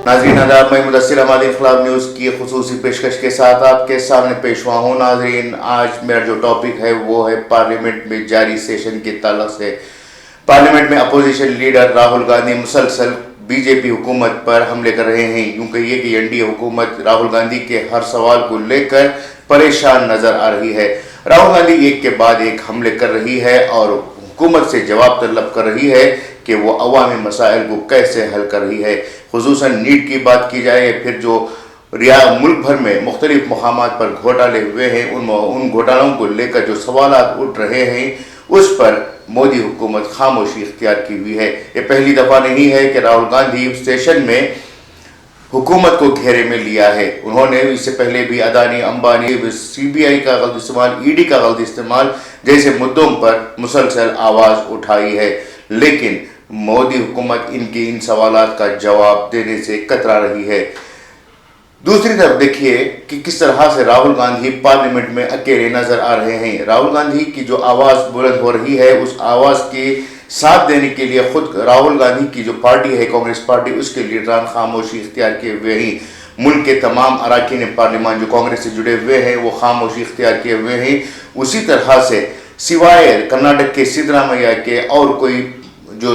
नाज़रीन आदाब, मैं मुदस्सिर अहमद इनकलाब न्यूज़ की खुसूसी पेशकश के साथ आपके सामने पेश हुआ हूँ। नाज़रीन, आज मेरा जो टॉपिक है वो है पार्लियामेंट में जारी सेशन के ताल्लुक से। पार्लियामेंट में अपोजिशन लीडर राहुल गांधी मुसलसल बीजेपी हुकूमत पर हमले कर रहे हैं। यूँ कहिए कि एनडीए हुकूमत राहुल गांधी के हर सवाल को लेकर परेशान नजर आ रही है। राहुल गांधी एक के बाद एक हमले कर रही है और हुकूमत से जवाब तलब कर रही है कि वो अवामी मसाइल को कैसे हल कर रही है। खुसूसन नीट की बात की जाए, फिर जो मुल्क भर में मुख्तलिफ मकामात पर घोटाले हुए हैं, उन घोटालों को लेकर जो सवालात उठ रहे हैं उस पर मोदी हुकूमत खामोशी इख्तियार की हुई है। ये पहली दफ़ा नहीं है कि राहुल गांधी सेशन में हुकूमत को घेरे में लिया है। उन्होंने इससे पहले भी अदानी, अंबानी, CBI का गलत इस्तेमाल, ED का गलत इस्तेमाल जैसे मुद्दों पर मुसलसल आवाज़ उठाई है, लेकिन मोदी हुकूमत इनकी इन सवालात का जवाब देने से कतरा रही है। दूसरी तरफ देखिए कि किस तरह से राहुल गांधी पार्लियामेंट में अकेले नजर आ रहे हैं। राहुल गांधी की जो आवाज़ बुलंद हो रही है, उस आवाज़ के साथ देने के लिए खुद राहुल गांधी की जो पार्टी है कांग्रेस पार्टी, उसके लीडरान खामोशी इख्तियार किए हुए हैं। मुल्क के तमाम अरकान पार्लियामान जो कांग्रेस से जुड़े हुए हैं वो खामोशी इख्तियार किए हुए हैं। उसी तरह से सिवाय कर्नाटक के सिद्धरामैया के और कोई जो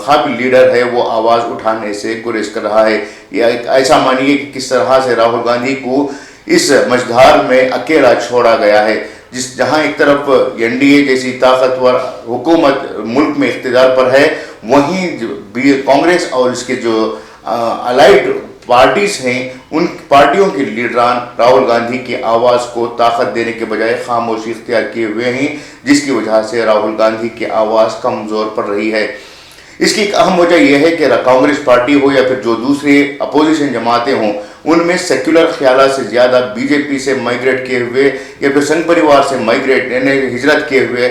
काबिल लीडर है वो आवाज़ उठाने से गुरेज कर रहा है। या ऐसा मानिए कि किस तरह से राहुल गांधी को इस मझधार में अकेला छोड़ा गया है, जहां एक तरफ एनडीए जैसी ताकतवर हुकूमत मुल्क में इख्तिदार पर है, वहीं कांग्रेस और इसके जो अलाइड पार्टीज हैं उन पार्टियों के लीडरान राहुल गांधी की आवाज़ को ताकत देने के बजाय खामोशी इख्तियार किए हुए हैं, जिसकी वजह से राहुल गांधी की आवाज़ कमज़ोर पड़ रही है। इसकी एक अहम वजह यह है कि कांग्रेस पार्टी हो या फिर जो दूसरे अपोजिशन जमातें हों, उनमें सेक्युलर ख्याल से ज़्यादा बीजेपी से माइग्रेट किए हुए या फिर संघ परिवार से माइग्रेट यानी हिजरत किए हुए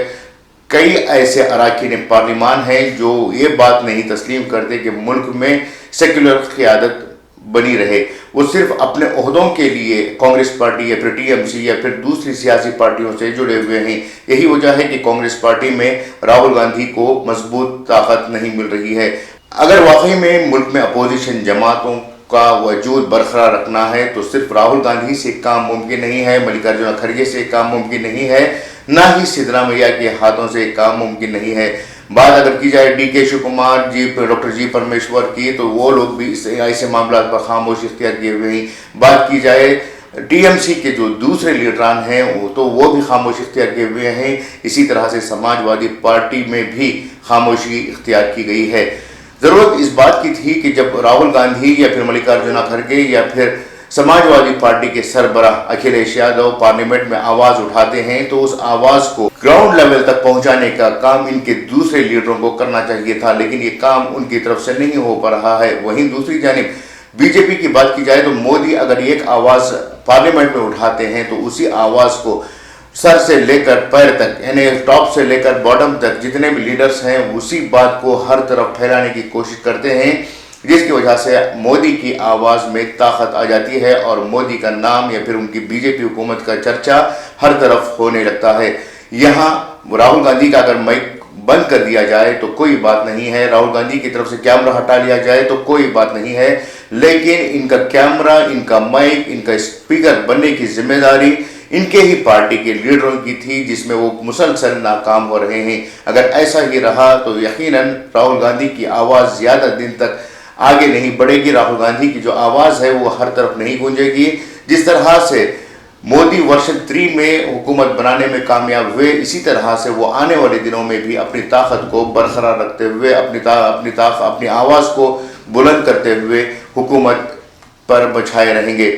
कई ऐसे अरकान पार्लियामान हैं जो ये बात नहीं तस्लीम करते कि मुल्क में सेक्युलर क़यादत बनी रहे। वो सिर्फ अपने ओहदों के लिए कांग्रेस पार्टी या फिर TMC या फिर दूसरी सियासी पार्टियों से जुड़े हुए हैं। यही वजह है कि कांग्रेस पार्टी में राहुल गांधी को मजबूत ताकत नहीं मिल रही है। अगर वाकई में मुल्क में अपोजिशन जमातों का वजूद बरकरार रखना है तो सिर्फ राहुल गांधी से काम मुमकिन नहीं है, मल्लिकार्जुन खड़गे से काम मुमकिन नहीं है, ना ही सिद्धरामैया के हाथों से काम मुमकिन नहीं है। बात अगर की जाए DK शिव कुमार जी, डॉक्टर जी परमेश्वर की, तो वो लोग भी ऐसे मामला पर खामोशी इख्तियार किए हुए हैं। बात की जाए TMC के जो दूसरे लीडरान हैं वो भी खामोशी इख्तियार किए हुए हैं। इसी तरह से समाजवादी पार्टी में भी खामोशी इख्तियार की गई है। ज़रूरत इस बात की थी कि जब राहुल गांधी या फिर मल्लिकार्जुन खड़गे या फिर समाजवादी पार्टी के सरबराह अखिलेश यादव पार्लियामेंट में आवाज़ उठाते हैं तो उस आवाज़ को ग्राउंड लेवल तक पहुंचाने का काम इनके दूसरे लीडरों को करना चाहिए था, लेकिन ये काम उनकी तरफ से नहीं हो पा रहा है। वहीं दूसरी जानिब बीजेपी की बात की जाए तो मोदी अगर एक आवाज़ पार्लियामेंट में उठाते हैं तो उसी आवाज़ को सर से लेकर पैर तक यानी टॉप से लेकर बॉटम तक जितने भी लीडर्स हैं उसी बात को हर तरफ फैलाने की कोशिश करते हैं, जिसकी वजह से मोदी की आवाज़ में ताकत आ जाती है और मोदी का नाम या फिर उनकी बीजेपी हुकूमत का चर्चा हर तरफ होने लगता है। यहाँ राहुल गांधी का अगर माइक बंद कर दिया जाए तो कोई बात नहीं है, राहुल गांधी की तरफ से कैमरा हटा लिया जाए तो कोई बात नहीं है, लेकिन इनका कैमरा, इनका माइक, इनका स्पीकर बनने की जिम्मेदारी इनके ही पार्टी के लीडरों की थी, जिसमें वो मुसलसल नाकाम हो रहे हैं। अगर ऐसा ही रहा तो यकीनन राहुल गांधी की आवाज़ ज़्यादा दिन तक आगे नहीं बढ़ेगी। राहुल गांधी की जो आवाज़ है वो हर तरफ नहीं गूंजेगी। जिस तरह से मोदी वर्जन 3 में हुकूमत बनाने में कामयाब हुए, इसी तरह से वो आने वाले दिनों में भी अपनी ताकत को बरकरार रखते हुए अपनी आवाज़ को बुलंद करते हुए हुकूमत पर बछाए रहेंगे।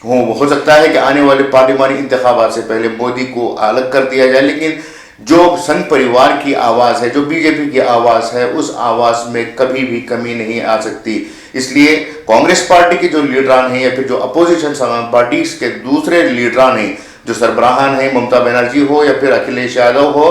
हो सकता है कि आने वाले पार्लियामानी इंतखाबात से पहले मोदी को अलग कर दिया जाए, लेकिन जो संघ परिवार की आवाज़ है, जो बीजेपी की आवाज़ है, उस आवाज़ में कभी भी कमी नहीं आ सकती। इसलिए कांग्रेस पार्टी के जो लीडरान हैं या फिर जो अपोजिशन पार्टी के दूसरे लीडरान हैं, जो सरबराहान हैं, ममता बनर्जी हो या फिर अखिलेश यादव हो,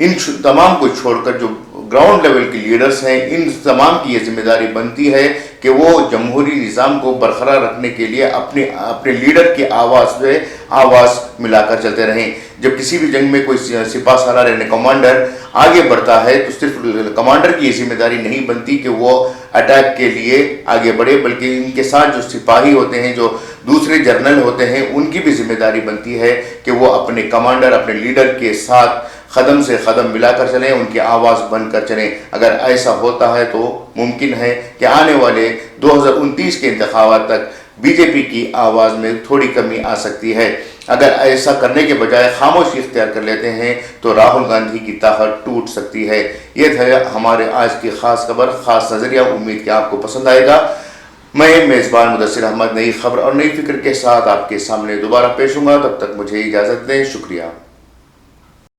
इन तमाम को छोड़कर जो ग्राउंड लेवल के लीडर्स हैं, इन तमाम की ये जिम्मेदारी बनती है کہ وہ جمہوری نظام کو برقرار رکھنے کے لیے اپنے لیڈر کی آواز سے آواز ملا کر چلتے رہیں۔ جب کسی بھی جنگ میں کوئی سپاہ سالار یعنی کمانڈر آگے بڑھتا ہے تو صرف کمانڈر کی یہ ذمہ داری نہیں بنتی کہ وہ اٹیک کے لیے آگے بڑھے، بلکہ ان کے ساتھ جو سپاہی ہوتے ہیں، جو دوسرے جرنل ہوتے ہیں، ان کی بھی ذمہ داری بنتی ہے کہ وہ اپنے کمانڈر، اپنے لیڈر کے ساتھ قدم سے قدم ملا کر چلیں، ان کی آواز بن کر چلیں۔ اگر ایسا ہوتا ہے تو ممکن ہے کہ آنے والے 2029 کے انتخابات تک بی جے پی کی آواز میں تھوڑی کمی آ سکتی ہے۔ اگر ایسا کرنے کے بجائے خاموشی اختیار کر لیتے ہیں تو راہل گاندھی کی طاقت ٹوٹ سکتی ہے۔ یہ تھا ہمارے آج کی خاص خبر، خاص نظریہ۔ امید کہ آپ کو پسند آئے گا۔ میں میزبان مدثر احمد نئی خبر اور نئی فکر کے ساتھ آپ کے سامنے دوبارہ پیش ہوں گا۔ تب تک مجھے اجازت دیں۔ شکریہ۔